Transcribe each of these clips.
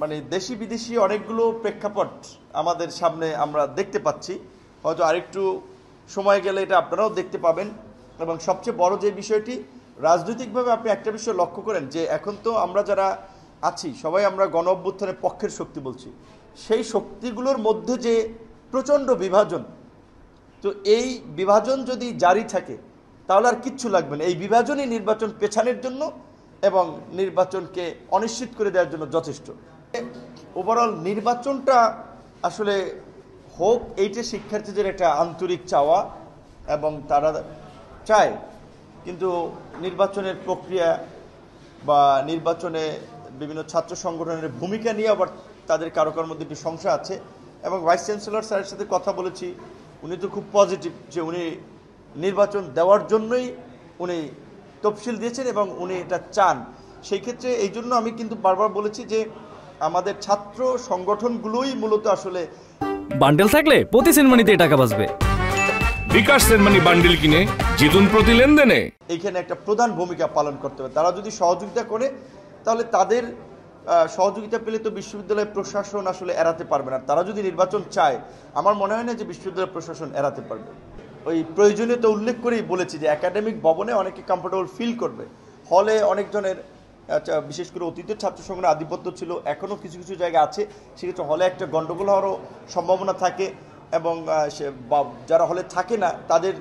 মানে দেশি বিদেশি অনেকগুলো প্রেক্ষাপট আমাদের সামনে আমরা দেখতে পাচ্ছি, হয়তো আরেকটু সময় গেলে এটা আপনারাও দেখতে পাবেন। এবং সবচেয়ে বড় যে বিষয়টি, রাজনৈতিকভাবে আপনি একটা বিষয় লক্ষ্য করেন যে এখন তো আমরা যারা আছি সবাই আমরা গণ অভ্যুত্থানের পক্ষের শক্তি বলছি, সেই শক্তিগুলোর মধ্যে যে প্রচণ্ড বিভাজন, তো এই বিভাজন যদি জারি থাকে তাহলে আর কিচ্ছু লাগবে না। এই বিভাজনই নির্বাচন পেছানোর জন্য এবং নির্বাচনকে অনিশ্চিত করে দেওয়ার জন্য যথেষ্ট। ওভারঅল নির্বাচনটা আসলে হোক, এইটা শিক্ষার্থীদের একটা আন্তরিক চাওয়া এবং তারা চায়, কিন্তু নির্বাচনের প্রক্রিয়া বা নির্বাচনে বিভিন্ন ছাত্র সংগঠনের ভূমিকা নিয়ে আবার তাদের কারোর মধ্যে একটু সংশয় আছে। এবং ভাইস চ্যান্সেলর স্যারের সাথে কথা বলেছি, উনি তো খুব পজিটিভ যে উনি নির্বাচন দেওয়ার জন্যই উনি তফসিল দিয়েছেন এবং উনি এটা চান। সেই ক্ষেত্রে এই জন্য আমি কিন্তু বারবার বলেছি যে আমাদের ছাত্র সংগঠনগুলোই মূলত আসলে বান্ডেল থাকলে প্রতি সেনমানিতে টাকা বাঁচবে। বিকাশ সেনমানি বান্ডেল কিনে জিতুন প্রতি লেনদেনে। এইখানে একটা প্রধান ভূমিকা পালন করতে হবে। তারা যদি সহযোগিতা করে তাহলে তাদের সহযোগিতা পেলে তো বিশ্ববিদ্যালয় প্রশাসন আসলে এড়াতে পারবে না। তারা যদি নির্বাচন চায়, আমার মনে হয় না যে বিশ্ববিদ্যালয় প্রশাসন এড়াতে পারবে। ওই প্রয়োজনীয়তা উল্লেখ করেই বলেছি যে একাডেমিক ভবনে অনেকে কমফোর্টেবল ফিল করবে, হলে অনেকজনের বিশেষ করে অতীতের ছাত্র সংগঠনের আধিপত্য ছিল, এখনও কিছু কিছু জায়গা আছে, সেক্ষেত্রে হলে একটা গণ্ডগোল হওয়ারও সম্ভাবনা থাকে। এবং যারা হলে থাকে না তাদের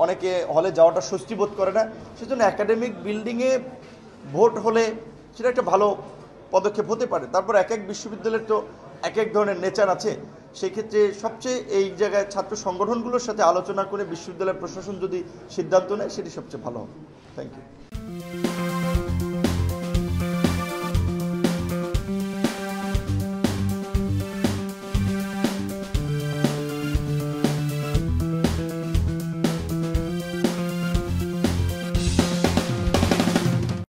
অনেকে হলে যাওয়াটা স্বস্তি বোধ করে না। সেজন্য একাডেমিক বিল্ডিংয়ে ভোট হলে সেটা একটা ভালো পদক্ষেপ হতে পারে। তারপর এক এক বিশ্ববিদ্যালয়ের তো এক এক ধরনের নেচার আছে, সেই ক্ষেত্রে সবচেয়ে এই জায়গায় ছাত্র সংগঠনগুলোর সাথে আলোচনা করে বিশ্ববিদ্যালয় প্রশাসন যদি সিদ্ধান্ত নেয় সেটি সবচেয়ে ভালো হবে। Thank you.